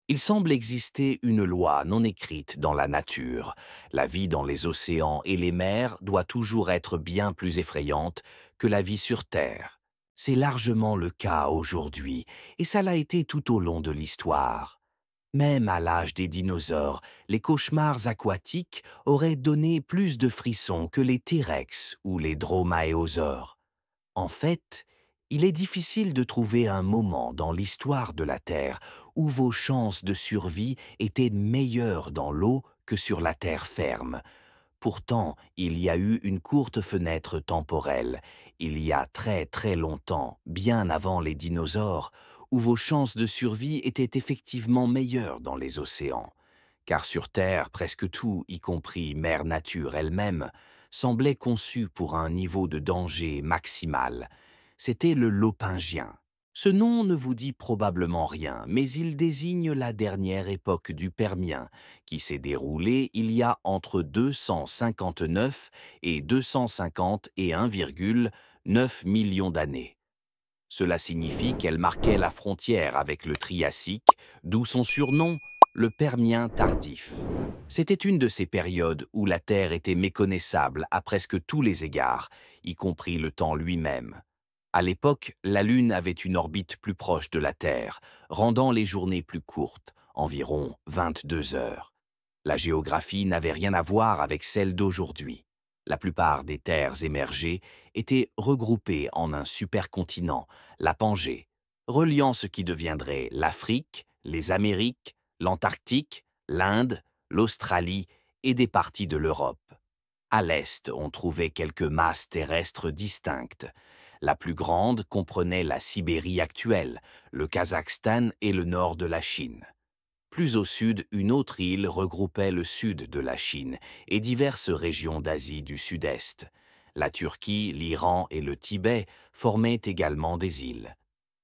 Il semble exister une loi non écrite dans la nature. La vie dans les océans et les mers doit toujours être bien plus effrayante que la vie sur Terre. C'est largement le cas aujourd'hui, et ça l'a été tout au long de l'histoire. Même à l'âge des dinosaures, les cauchemars aquatiques auraient donné plus de frissons que les T-Rex ou les dromaéosaures. En fait, il est difficile de trouver un moment dans l'histoire de la Terre où vos chances de survie étaient meilleures dans l'eau que sur la terre ferme. Pourtant, il y a eu une courte fenêtre temporelle, il y a très très longtemps, bien avant les dinosaures, où vos chances de survie étaient effectivement meilleures dans les océans. Car sur Terre, presque tout, y compris Mère Nature elle-même, semblait conçu pour un niveau de danger maximal. C'était le Lopingien. Ce nom ne vous dit probablement rien, mais il désigne la dernière époque du Permien, qui s'est déroulée il y a entre 259 et 250 et 1,9 millions d'années. Cela signifie qu'elle marquait la frontière avec le Triassique, d'où son surnom, le Permien tardif. C'était une de ces périodes où la Terre était méconnaissable à presque tous les égards, y compris le temps lui-même. À l'époque, la Lune avait une orbite plus proche de la Terre, rendant les journées plus courtes, environ 22 heures. La géographie n'avait rien à voir avec celle d'aujourd'hui. La plupart des terres émergées étaient regroupées en un supercontinent, la Pangée, reliant ce qui deviendrait l'Afrique, les Amériques, l'Antarctique, l'Inde, l'Australie et des parties de l'Europe. À l'est, on trouvait quelques masses terrestres distinctes. La plus grande comprenait la Sibérie actuelle, le Kazakhstan et le nord de la Chine. Plus au sud, une autre île regroupait le sud de la Chine et diverses régions d'Asie du Sud-Est. La Turquie, l'Iran et le Tibet formaient également des îles.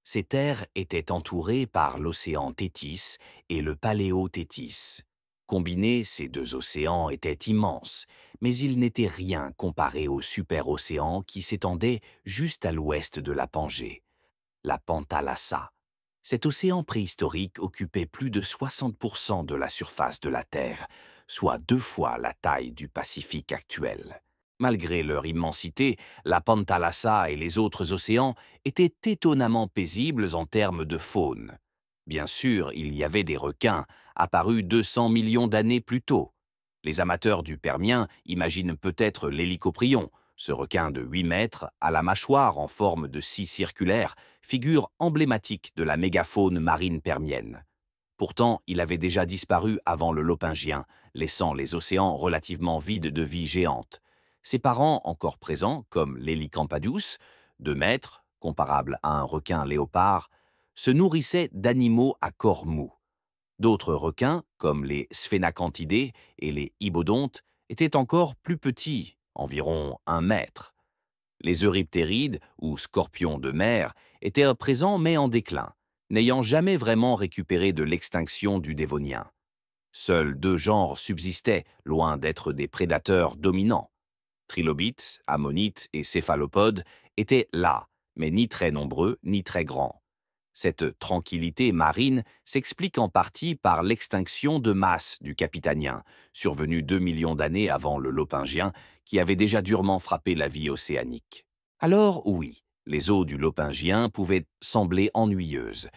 Ces terres étaient entourées par l'océan Téthys et le Paléo Téthys. Combinés, ces deux océans étaient immenses, mais ils n'étaient rien comparé au superocéan qui s'étendait juste à l'ouest de la Pangée, la Pantalassa. Cet océan préhistorique occupait plus de 60% de la surface de la Terre, soit 2 fois la taille du Pacifique actuel. Malgré leur immensité, la Pantalassa et les autres océans étaient étonnamment paisibles en termes de faune. Bien sûr, il y avait des requins, apparus 200 millions d'années plus tôt. Les amateurs du Permien imaginent peut-être l'hélicoprion, ce requin de 8 mètres, à la mâchoire en forme de scie circulaire, figure emblématique de la mégafaune marine permienne. Pourtant, il avait déjà disparu avant le Lopingien, laissant les océans relativement vides de vie géante. Ses parents, encore présents, comme l'Hélicampadius, 2 mètres, comparable à un requin léopard, se nourrissaient d'animaux à corps mou. D'autres requins, comme les sphénacantidés et les hybodontes, étaient encore plus petits, environ 1 mètre. Les euryptérides, ou scorpions de mer, étaient présents mais en déclin, n'ayant jamais vraiment récupéré de l'extinction du Dévonien. Seuls 2 genres subsistaient, loin d'être des prédateurs dominants. Trilobites, ammonites et céphalopodes étaient là, mais ni très nombreux ni très grands. Cette tranquillité marine s'explique en partie par l'extinction de masse du Capitanien, survenue 2 millions d'années avant le Lopingien, qui avait déjà durement frappé la vie océanique. Alors oui, les eaux du Lopingien pouvaient sembler ennuyeuses,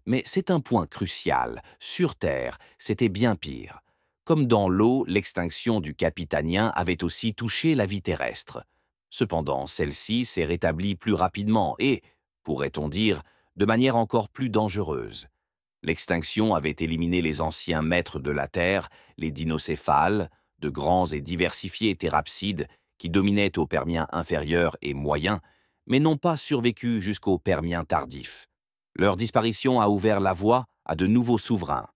mais c'est un point crucial. Sur Terre, c'était bien pire. Comme dans l'eau, l'extinction du Capitanien avait aussi touché la vie terrestre. Cependant, celle-ci s'est rétablie plus rapidement et, pourrait-on dire, de manière encore plus dangereuse. L'extinction avait éliminé les anciens maîtres de la Terre, les dinocéphales, de grands et diversifiés thérapsides qui dominaient au Permien inférieur et moyen, mais n'ont pas survécu jusqu'au Permien tardif. Leur disparition a ouvert la voie à de nouveaux souverains,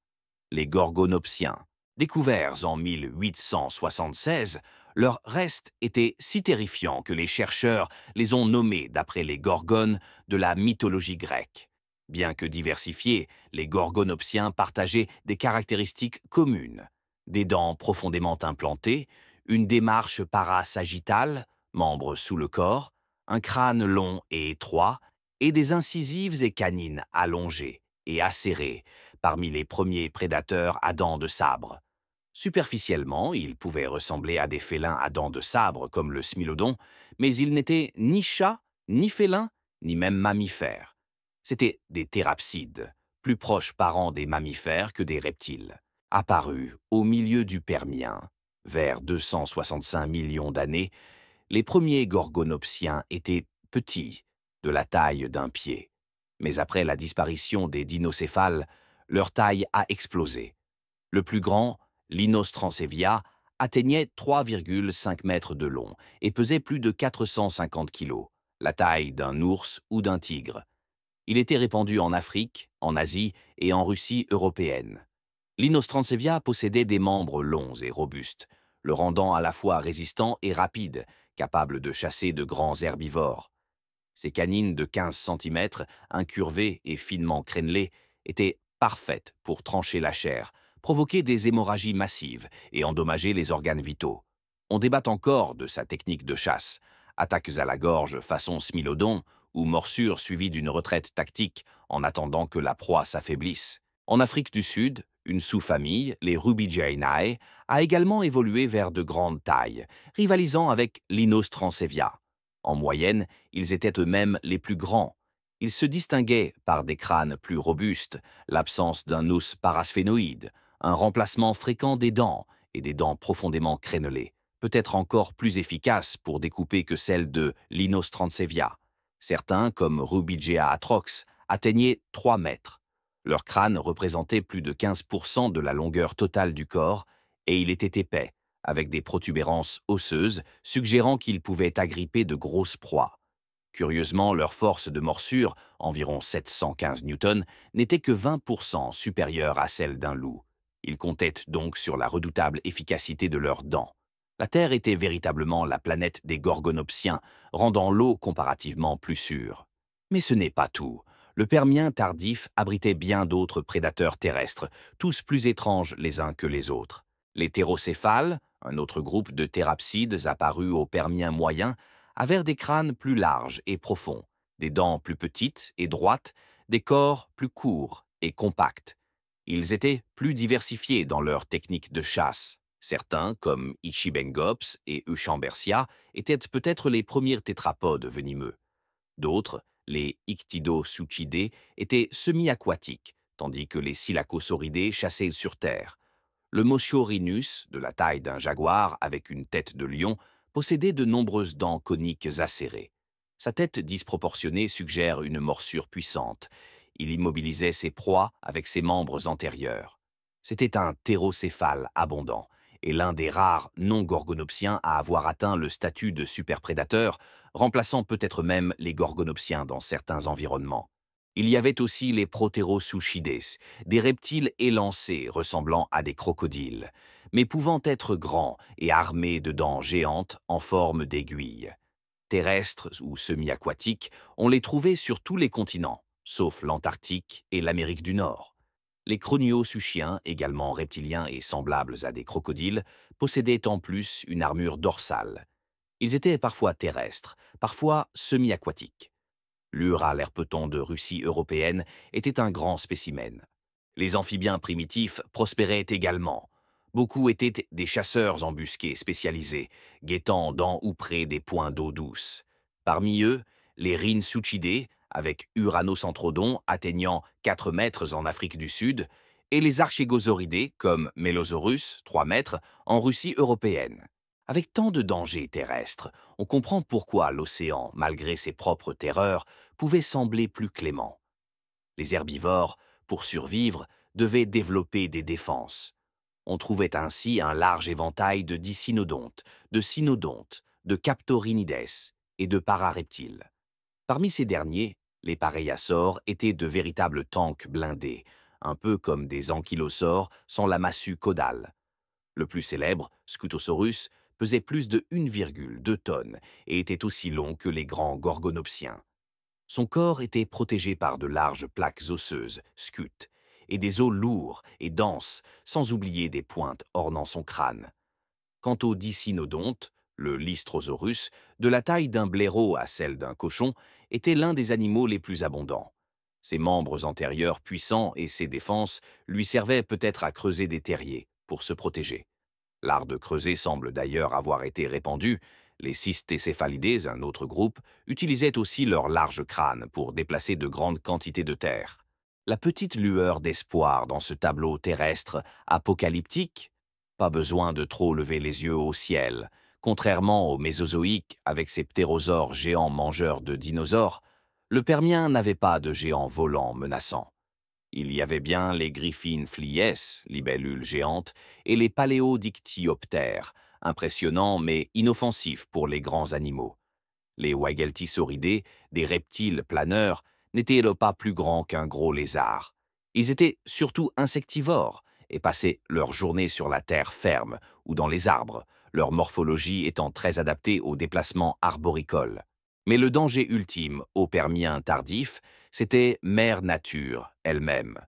les Gorgonopsiens. Découverts en 1876, leurs restes étaient si terrifiants que les chercheurs les ont nommés d'après les Gorgones de la mythologie grecque. Bien que diversifiés, les Gorgonopsiens partageaient des caractéristiques communes. Des dents profondément implantées, une démarche parasagittale, membre sous le corps, un crâne long et étroit, et des incisives et canines allongées et acérées, parmi les premiers prédateurs à dents de sabre. Superficiellement, ils pouvaient ressembler à des félins à dents de sabre comme le smilodon, mais ils n'étaient ni chats, ni félins, ni même mammifères. C'étaient des thérapsides, plus proches parents des mammifères que des reptiles. Apparus au milieu du Permien, vers 265 millions d'années, les premiers gorgonopsiens étaient petits, de la taille d'un pied. Mais après la disparition des dinocéphales, leur taille a explosé. Le plus grand, Linos transevia, atteignait 3,5 mètres de long et pesait plus de 450 kilos, la taille d'un ours ou d'un tigre. Il était répandu en Afrique, en Asie et en Russie européenne. Linos transevia possédait des membres longs et robustes, le rendant à la fois résistant et rapide, capable de chasser de grands herbivores. Ses canines de 15 cm, incurvées et finement crénelées, étaient parfaites pour trancher la chair, provoquer des hémorragies massives et endommager les organes vitaux. On débat encore de sa technique de chasse, attaques à la gorge façon smilodon ou morsures suivies d'une retraite tactique en attendant que la proie s'affaiblisse. En Afrique du Sud, une sous-famille, les Rubigianae, a également évolué vers de grandes tailles, rivalisant avec Linos transevia. En moyenne, ils étaient eux-mêmes les plus grands. Ils se distinguaient par des crânes plus robustes, l'absence d'un os parasphénoïde, un remplacement fréquent des dents et des dents profondément crénelées, peut-être encore plus efficaces pour découper que celles de Linos transevia. Certains, comme Rubigea atrox, atteignaient 3 mètres. Leur crâne représentait plus de 15% de la longueur totale du corps et il était épais, avec des protubérances osseuses, suggérant qu'ils pouvaient agripper de grosses proies. Curieusement, leur force de morsure, environ 715 newtons, n'était que 20% supérieure à celle d'un loup. Ils comptaient donc sur la redoutable efficacité de leurs dents. La Terre était véritablement la planète des gorgonopsiens, rendant l'eau comparativement plus sûre. Mais ce n'est pas tout. Le Permien tardif abritait bien d'autres prédateurs terrestres, tous plus étranges les uns que les autres. Les thérocéphales, un autre groupe de thérapsides apparus au Permien moyen, avaient des crânes plus larges et profonds, des dents plus petites et droites, des corps plus courts et compacts. Ils étaient plus diversifiés dans leur technique de chasse. Certains, comme Ichibengops et Euchambersia, étaient peut-être les premiers tétrapodes venimeux. D'autres, les Ictidosauchidés, étaient semi-aquatiques, tandis que les Silacosauridés chassaient sur terre. Le Moschiorinus, de la taille d'un jaguar avec une tête de lion, possédait de nombreuses dents coniques acérées. Sa tête disproportionnée suggère une morsure puissante. Il immobilisait ses proies avec ses membres antérieurs. C'était un thérocéphale abondant, et l'un des rares non-gorgonopsiens à avoir atteint le statut de superprédateur, remplaçant peut-être même les gorgonopsiens dans certains environnements. Il y avait aussi les Proterosuchides, des reptiles élancés ressemblant à des crocodiles, mais pouvant être grands et armés de dents géantes en forme d'aiguilles. Terrestres ou semi-aquatiques, on les trouvait sur tous les continents, sauf l'Antarctique et l'Amérique du Nord. Les croniosuchiens, également reptiliens et semblables à des crocodiles, possédaient en plus une armure dorsale. Ils étaient parfois terrestres, parfois semi-aquatiques. L'Uralerpeton de Russie européenne était un grand spécimen. Les amphibiens primitifs prospéraient également. Beaucoup étaient des chasseurs embusqués spécialisés, guettant dans ou près des points d'eau douce. Parmi eux, les Rhinsuchidés, avec Uranosantrodon atteignant 4 mètres en Afrique du Sud, et les Archégosauridés, comme Melosaurus, 3 mètres, en Russie européenne. Avec tant de dangers terrestres, on comprend pourquoi l'océan, malgré ses propres terreurs, pouvait sembler plus clément. Les herbivores, pour survivre, devaient développer des défenses. On trouvait ainsi un large éventail de dicynodontes, de cynodontes, de captorhinides et de parareptiles. Parmi ces derniers, les pareiasaures étaient de véritables tanks blindés, un peu comme des ankylosaures sans la massue caudale. Le plus célèbre, Scutosaurus, pesait plus de 1,2 tonnes et était aussi long que les grands gorgonopsiens. Son corps était protégé par de larges plaques osseuses, scutes, et des os lourds et denses, sans oublier des pointes ornant son crâne. Quant au dicynodonte, le Lystrosaurus, de la taille d'un blaireau à celle d'un cochon, était l'un des animaux les plus abondants. Ses membres antérieurs puissants et ses défenses lui servaient peut-être à creuser des terriers pour se protéger. L'art de creuser semble d'ailleurs avoir été répandu. Les cystéséphalidés, un autre groupe, utilisaient aussi leur large crâne pour déplacer de grandes quantités de terre. La petite lueur d'espoir dans ce tableau terrestre apocalyptique. Pas besoin de trop lever les yeux au ciel. Contrairement au Mésozoïque, avec ses ptérosaures géants mangeurs de dinosaures, le Permien n'avait pas de géants volants menaçants. Il y avait bien les griffines flies, libellules géantes, et les paléodictyoptères, impressionnants mais inoffensifs pour les grands animaux. Les Wageltisauridés, des reptiles planeurs, n'étaient pas plus grands qu'un gros lézard. Ils étaient surtout insectivores et passaient leur journée sur la terre ferme ou dans les arbres, leur morphologie étant très adaptée aux déplacements arboricoles. Mais le danger ultime au Permien tardif, c'était Mère Nature elle-même.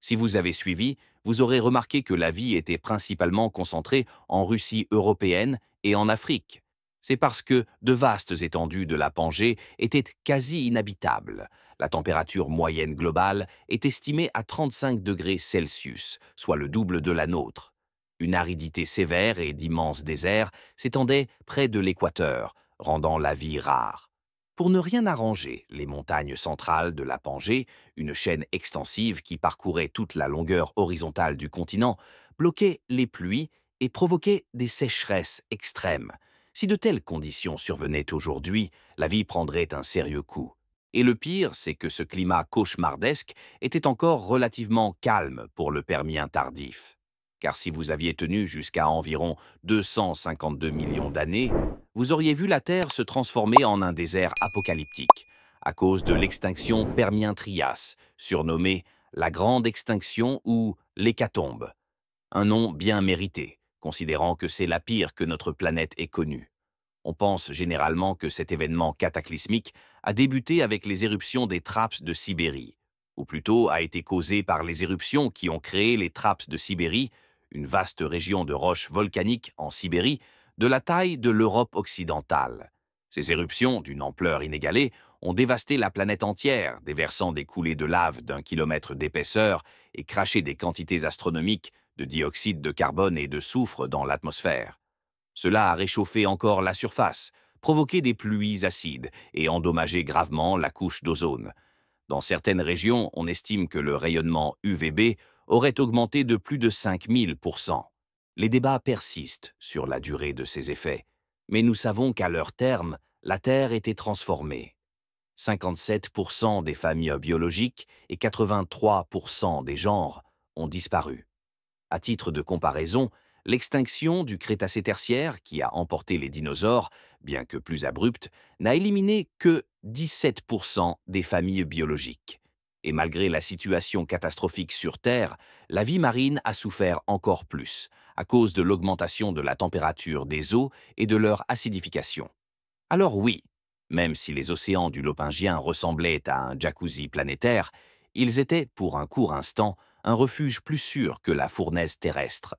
Si vous avez suivi, vous aurez remarqué que la vie était principalement concentrée en Russie européenne et en Afrique. C'est parce que de vastes étendues de la Pangée étaient quasi inhabitables. La température moyenne globale est estimée à 35 degrés Celsius, soit le double de la nôtre. Une aridité sévère et d'immenses déserts s'étendaient près de l'équateur, rendant la vie rare. Pour ne rien arranger, les montagnes centrales de la Pangée, une chaîne extensive qui parcourait toute la longueur horizontale du continent, bloquaient les pluies et provoquaient des sécheresses extrêmes. Si de telles conditions survenaient aujourd'hui, la vie prendrait un sérieux coup. Et le pire, c'est que ce climat cauchemardesque était encore relativement calme pour le Permien tardif. Car si vous aviez tenu jusqu'à environ 252 millions d'années, vous auriez vu la Terre se transformer en un désert apocalyptique, à cause de l'extinction Permien-Trias, surnommée la Grande Extinction ou l'Hécatombe. Un nom bien mérité, considérant que c'est la pire que notre planète ait connue. On pense généralement que cet événement cataclysmique a débuté avec les éruptions des Traps de Sibérie, ou plutôt a été causé par les éruptions qui ont créé les Traps de Sibérie, une vaste région de roches volcaniques en Sibérie, de la taille de l'Europe occidentale. Ces éruptions, d'une ampleur inégalée, ont dévasté la planète entière, déversant des coulées de lave d'1 kilomètre d'épaisseur et craché des quantités astronomiques de dioxyde de carbone et de soufre dans l'atmosphère. Cela a réchauffé encore la surface, provoqué des pluies acides et endommagé gravement la couche d'ozone. Dans certaines régions, on estime que le rayonnement UVB aurait augmenté de plus de 5000%. Les débats persistent sur la durée de ces effets, mais nous savons qu'à leur terme, la Terre était transformée. 57% des familles biologiques et 83% des genres ont disparu. À titre de comparaison, l'extinction du Crétacé tertiaire, qui a emporté les dinosaures, bien que plus abrupte, n'a éliminé que 17% des familles biologiques. Et malgré la situation catastrophique sur Terre, la vie marine a souffert encore plus, à cause de l'augmentation de la température des eaux et de leur acidification. Alors oui, même si les océans du Lopingien ressemblaient à un jacuzzi planétaire, ils étaient, pour un court instant, un refuge plus sûr que la fournaise terrestre.